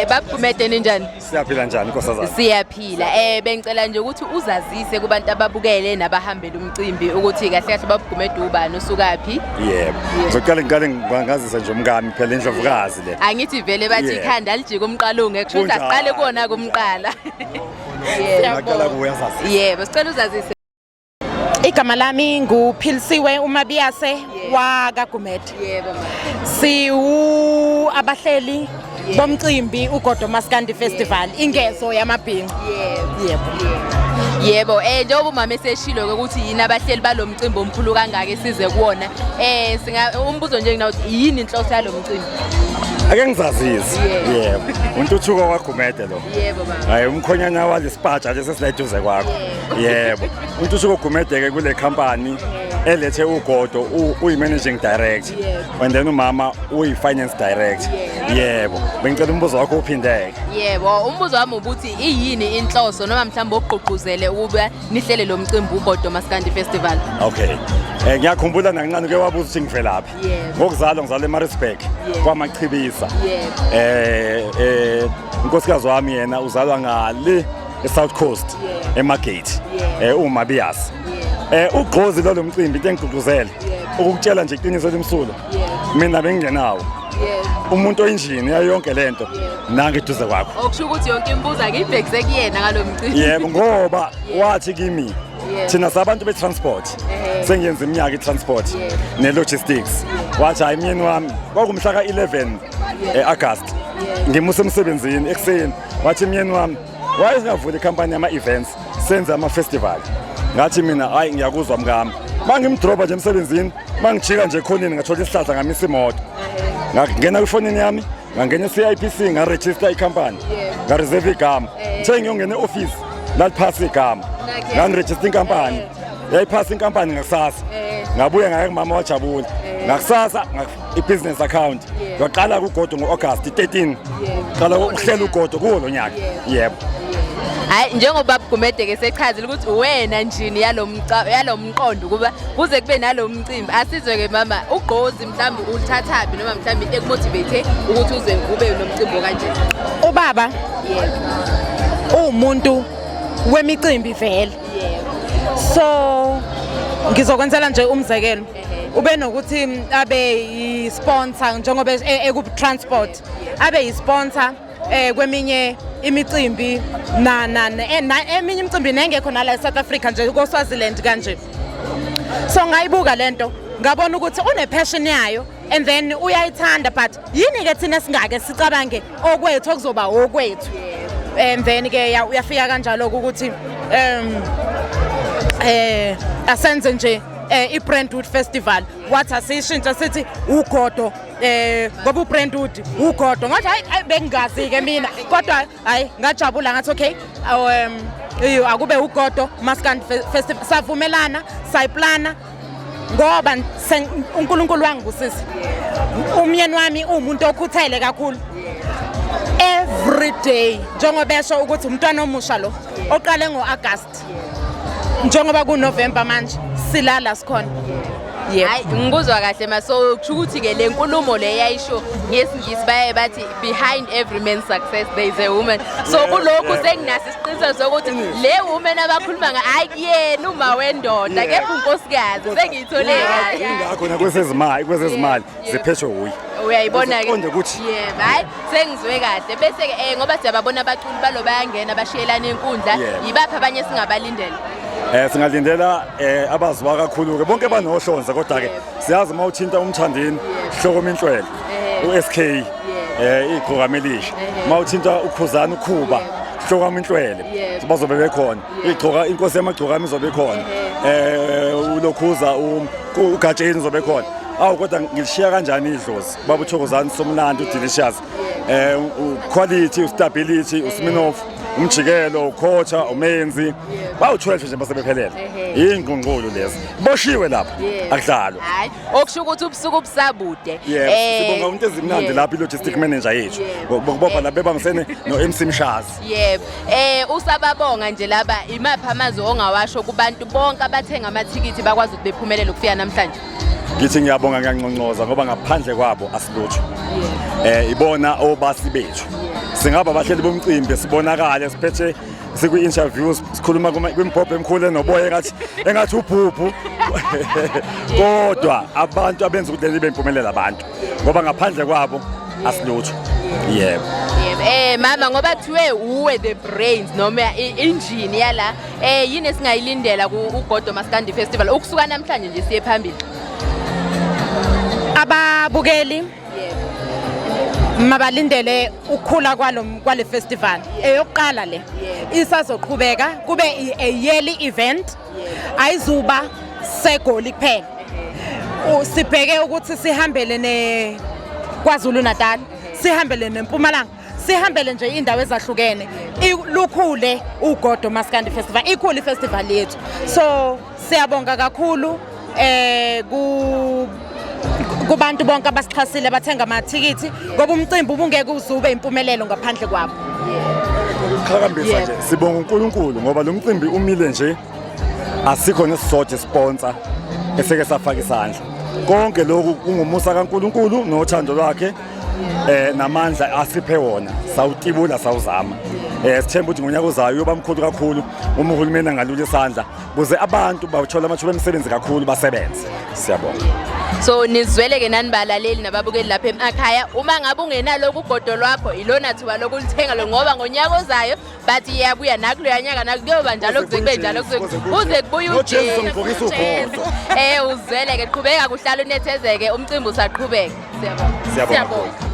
Babugumede ninjani? Siyaphila njani nkosazana? Siyaphila. Bengicela nje ukuthi uzazise kubantu ababukele nabahambela umcimbi ukuthi kahle kahle babugumede ubani usukaphi? Yebo. Ngizocela ngangazisa nje umkami phela indlovukazi le. Angithi vele bathi ikhanda lijike umqalunge kusho ukuthi asiqale kuona kumqala. Ngiyaqala kuyazazi. Yebo, sicela uzazise. Igama lami nguPhilisiwe uMabiyase wakwaGumede. Yebo ma. Abahleli bomcimbi uGodo Maskandi Festival ingezo yamabhinqa. Yebo, njengoba umama eseshilo ukuthi yini abahleli balomcimbi omkhulu kangaka size kuona. Umbuzo nje nginawo yini inhloso yalomcimbi? Ake ngizazise. Yebo. Untuthuko kwaGumede lo. Yebo baba. Hayi umkhonyana walesipatsha lesi silayiduze kwakho. Yebo. Untuthuko Gumede ke kule company elethe uGodo uyi-managing director. And then umama uyi-finance director. Yebo. Bengicela umbuzo wakho uphindeke. Yebo, umbuzo wami ukuthi iyini inhloso noma mhlawumbe ogqugquzele ukuba nihlele lo mcimbi uGodo Maskandi Festival? Okay. Ngiyakhumbula nakancane ke wabuza ukuthi ngivelaphi. Ngokuzalwa ngizalwa eMaritzburg kwaMachibisa. Unkosikazi wami yena uzalwa ngale eSouth Coast eMagate. uMabiyase. Ugqozi lo mcimbi into engigqugquzela ukukutshela nje iqiniso lemsulo. Mina bengingenawo. Umuntu oyinjini yayo yonke lento nangiduze kwakho. Okusho ukuthi yonke imibuzo akuyibhekise kuyena ngalomcimbi. Yebo ngoba wathi kimi thina sabantu betransport sengiyenza iminyaka itransport nelogistics. Wathi hayi myeni wami kwakumhla ka11 August ngimusa emsebenzini ekseni wathi myeni wami wayengavula icompany yama events senza ama festival. Ngathi mina hayi ngiyakuzwa mkami mangimdropa nje emsebenzini mangijika nje khonini ngathola isihlahla ngamisa imoto ngangena kwifonini yami ngangena eCIPC ngaregister icompany ngareserve igama nje ngiyongena eoffice laliphasa igama ngangiregister inkampani yayiphasa inkampani ngakusasa ngabuya ngaya kumama wajabula ngakusasa ibusiness account ngaqala kuGodo ngoAugust 13 qala ukuhlela uGodo kulo nyaka. Yebo. Hayi njengoba babugumede ke sechazile ukuthi wena njini yalomqondo kuba kuze kube nalomcimbi asizwe ke mama ugqozi mhlawumbe ulithathapi noma mhlawumbe ekumotivate ukuthi uze ube nomcimbi kanje. Ubaba umuntu wemicimbi vele. So ngizokwenzela nje umzekelo ube nokuthi abe yi-sponsor njengoba ekutransport abe yi-sponsor kweminye imicimbi eminye imicimbi nengekho nala eSouth Africa nje koSwaziland kanje. So ngayibuka lento ngabona ukuthi une-passion yayo and then uyayithanda but yini ke thina singake sicabange okwethu okuzoba okwethu. And then ke uyafika kanjalo ukuthi asenze nje iBrandwood Festival wathi asishintsha sithi uGodo ngoba uBrandwood uGodo ngathi hayi bengingazi ke mina kodwa hayi ngajabula ngathi okay akube uGodo Maskandi Festival savumelana sayiplana ngoba uNkulunkulu wangibusisa umyeni wami umuntu okhuthele kakhulu every day njengoba besho ukuthi umntwana omusha lo oqale ngoAugust njengoba kuNovember manje silala sikhona. Hayi ngikuzwa kahle maso kusho ukuthi ke le nkulumo le yayisho ngesingisi baye bathi behind every man's success there is a woman. So kulokhu senginaso isiqiniseko sokuthi le woman abakhuluma hayi yena uma wendoda kepha unkosikazi sengiyitholeka. Ingakho nakwezezimali ziphethwe uyi. Uyayibona ke ukuthi yebo hayi sengizwe kahle bese ke ngoba siyababona abaculi balo bayangena bashiyelana inkundla yibaphi abanye singabalindela. Singalindela abaziwa kakhulu ke bonke banohlonza kodwa ke siyazi mawuthinta umthandini Hlokoma Inhlwele uSK igqokamelisha mawuthinta uKhuzana uKhuba Hlokoma Inhlwele bazobe bekhona igqoka inkosi yamagqokami izobe khona ulokhuza uGatsheni uzobe khona. Awu kodwa ngilishiya kanjani idlozi baba uThokozani Somnandi uDelicious quality ustability uSminoff umjikelo uKhocha uMenzi bawu12 nje basebephelele ingqongqolo lezi boshiwe lapha akudlalwa. Hayi okusho ukuthi ubusuku obusabude. Sibonga umuntu ezimnandi lapha ilogistic manager yethu bokubopha la bebangisene noMC Mshazi. Yebo usababonga nje laba imaphi amazwi ongawasho kubantu bonke abathenga amathikithi bakwazi ukuthi bephumelele ukufika namhlanje. Ngithi ngiyabonga ngiyanqonqoza ngoba ngaphandle kwabo asilutho. Ibona obasi bethu singaba abahleli bomcimbi sibonakale siphethe sikwi-interviews sikhuluma kwimbhobho emkhulu enoboya engathi ubhubhu kodwa abantu abenza ukuthi leli bempumelela abantu ngoba ngaphandle kwabo asilutho. Yebo. Mama ngoba kuthiwe uwe the brains noma i-engine yala yini esingayilindela ku-Ugodo Maskandi Festival ukusuka namhlanje nje siye phambili? Ababukeli mabalindele ukukhula kwale festival eyokuqala le isazoqhubeka kube a yearly event ayizuba segoli kuphela. Sibheke ukuthi sihambele ne KwaZulu Natal, sihambele neMpumalanga, sihambele nje indawo ezahlukene. Lukhule uGodo Maskandi Festival, ikhulu festival yethu. So siyabonga kakhulu kubantu bonke abasixhasile bathenga amathikithi ngoba umcimbi ubungeke uzube impumelelo ngaphandle kwabo. Ukuqhakambisa nje sibonga uNkulunkulu ngoba lo mcimbi umile nje asikho nesizothe sponsor eseke safaka isandla. Konke lokhu kungumusa kaNkulunkulu nothando lwakhe namandla asiphe wona sawutibula sawuzama. Sithemba ukuthi ngonyaka ozayo uyoba mkhulu kakhulu uma uhulumeni angalula isandla ukuze abantu bawuthola amathuba emisebenzi kakhulu basebenze. Siyabonga. So nizweleke nani balaleli nababukeli lapha emakhaya uma ngabe ungenalo ugodo lwakho ilona thuba lokulithenga lo ngoba ngonyaka ozayo bathi iyabuya nakuloya nyaka nakuyoba njalo kuze kube njalo kuze kubuye uje uzweleke qhubeka kuhlala unethezeke umcimbi usaqhubeka. Siyabonga.